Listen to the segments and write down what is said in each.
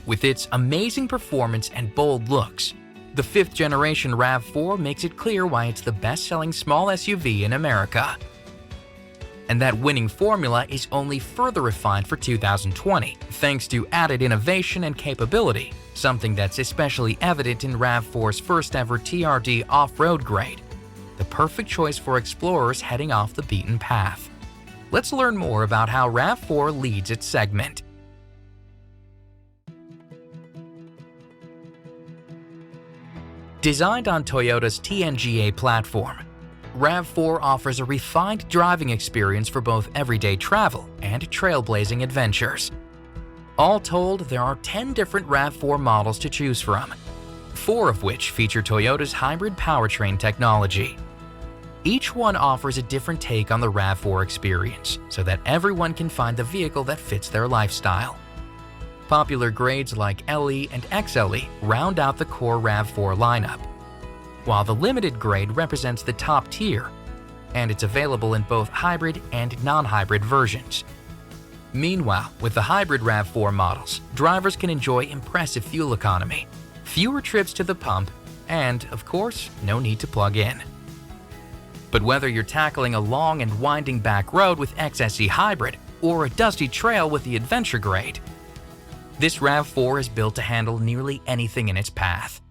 With its amazing performance and bold looks, the 5th generation RAV4 makes it clear why it's the best-selling small SUV in America. And that winning formula is only further refined for 2020, thanks to added innovation and capability, something that's especially evident in RAV4's first-ever TRD off-road grade, the perfect choice for explorers heading off the beaten path. Let's learn more about how RAV4 leads its segment. Designed on Toyota's TNGA platform, RAV4 offers a refined driving experience for both everyday travel and trailblazing adventures. All told, there are 10 different RAV4 models to choose from, 4 of which feature Toyota's hybrid powertrain technology. Each one offers a different take on the RAV4 experience, so that everyone can find the vehicle that fits their lifestyle. Popular grades like LE and XLE round out the core RAV4 lineup, while the limited grade represents the top tier, and it's available in both hybrid and non-hybrid versions. Meanwhile, with the hybrid RAV4 models, drivers can enjoy impressive fuel economy, fewer trips to the pump, and, of course, no need to plug in. But whether you're tackling a long and winding back road with XSE Hybrid or a dusty trail with the Adventure grade, this RAV4 is built to handle nearly anything in its path.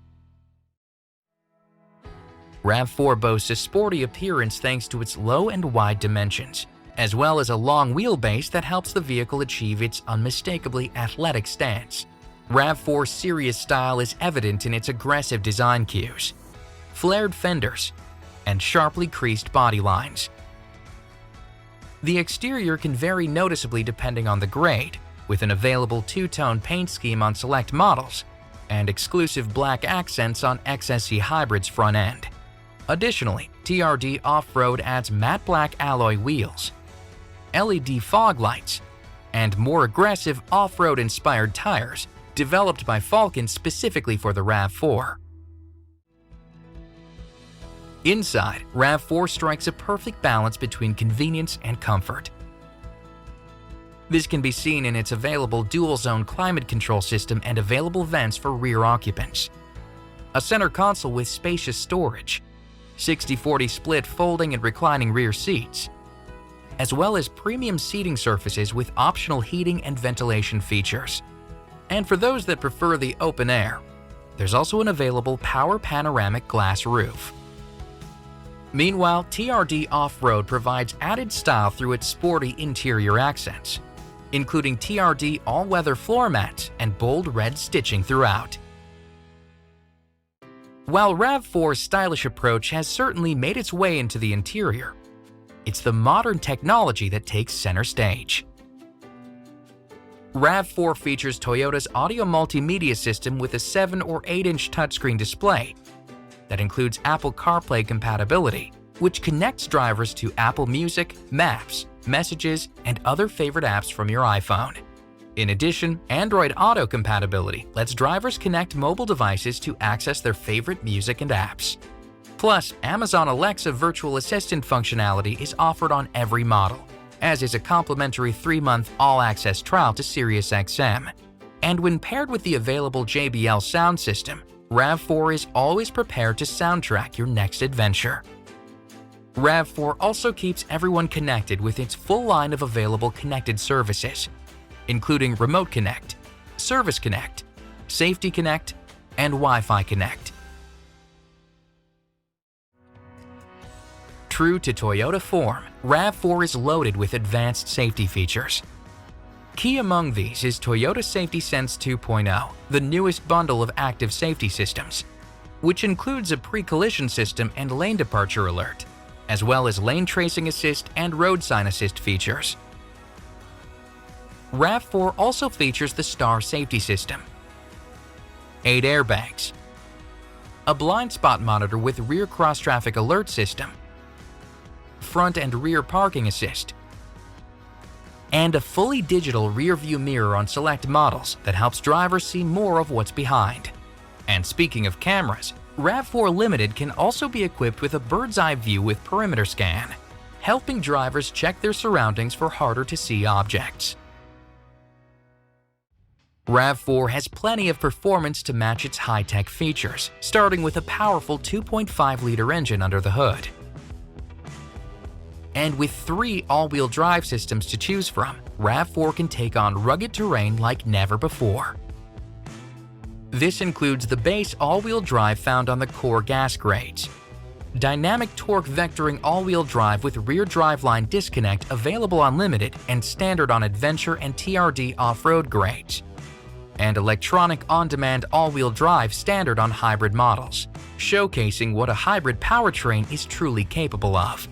RAV4 boasts a sporty appearance thanks to its low and wide dimensions, as well as a long wheelbase that helps the vehicle achieve its unmistakably athletic stance. RAV4's serious style is evident in its aggressive design cues, flared fenders, and sharply creased body lines. The exterior can vary noticeably depending on the grade, with an available two-tone paint scheme on select models and exclusive black accents on XSE Hybrid's front end. Additionally, TRD Off-Road adds matte black alloy wheels, LED fog lights, and more aggressive off-road inspired tires developed by Falcon specifically for the RAV4. Inside, RAV4 strikes a perfect balance between convenience and comfort. This can be seen in its available dual-zone climate control system and available vents for rear occupants, a center console with spacious storage, 60/40 split folding and reclining rear seats, as well as premium seating surfaces with optional heating and ventilation features. And for those that prefer the open air, there's also an available power panoramic glass roof. Meanwhile, TRD Off-Road provides added style through its sporty interior accents, including TRD all-weather floor mats and bold red stitching throughout. While RAV4's stylish approach has certainly made its way into the interior, it's the modern technology that takes center stage. RAV4 features Toyota's audio multimedia system with a 7 or 8-inch touchscreen display that includes Apple CarPlay compatibility, which connects drivers to Apple Music, Maps, Messages, and other favorite apps from your iPhone. In addition, Android Auto compatibility lets drivers connect mobile devices to access their favorite music and apps. Plus, Amazon Alexa virtual assistant functionality is offered on every model, as is a complimentary 3-month all-access trial to SiriusXM. And when paired with the available JBL sound system, RAV4 is always prepared to soundtrack your next adventure. RAV4 also keeps everyone connected with its full line of available connected services, including Remote Connect, Service Connect, Safety Connect, and Wi-Fi Connect. True to Toyota form, RAV4 is loaded with advanced safety features. Key among these is Toyota Safety Sense 2.0, the newest bundle of active safety systems, which includes a pre-collision system and lane departure alert, as well as lane tracing assist and road sign assist features. RAV4 also features the STAR safety system, 8 airbags, a blind spot monitor with rear cross-traffic alert system, front and rear parking assist, and a fully digital rear-view mirror on select models that helps drivers see more of what's behind. And speaking of cameras, RAV4 Limited can also be equipped with a bird's-eye view with perimeter scan, helping drivers check their surroundings for harder-to-see objects. RAV4 has plenty of performance to match its high-tech features, starting with a powerful 2.5-liter engine under the hood. And with 3 all-wheel drive systems to choose from, RAV4 can take on rugged terrain like never before. This includes the base all-wheel drive found on the core gas grades, dynamic torque vectoring all-wheel drive with rear driveline disconnect available on limited and standard on adventure and TRD off-road grades, and electronic on-demand all-wheel drive standard on hybrid models, showcasing what a hybrid powertrain is truly capable of.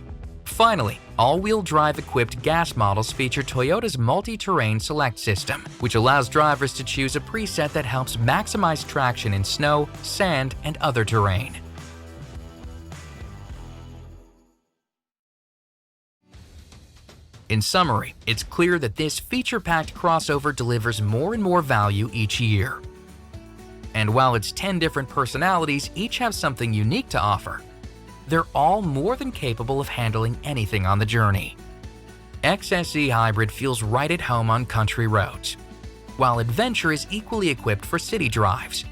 Finally, all-wheel drive equipped gas models feature Toyota's multi-terrain select system, which allows drivers to choose a preset that helps maximize traction in snow, sand, and other terrain. In summary, it's clear that this feature-packed crossover delivers more and more value each year. And while its 10 different personalities each have something unique to offer, they're all more than capable of handling anything on the journey. XSE Hybrid feels right at home on country roads, while Adventure is equally equipped for city drives.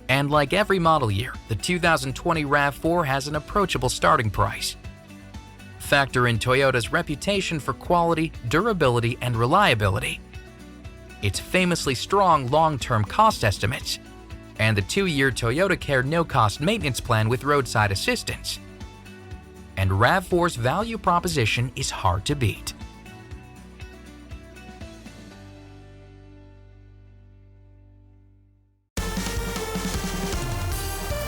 And like every model year, the 2020 RAV4 has an approachable starting price. Factor in Toyota's reputation for quality, durability, and reliability, its famously strong long-term cost estimates, and the 2-year Toyota Care no-cost maintenance plan with roadside assistance. And RAV4's value proposition is hard to beat.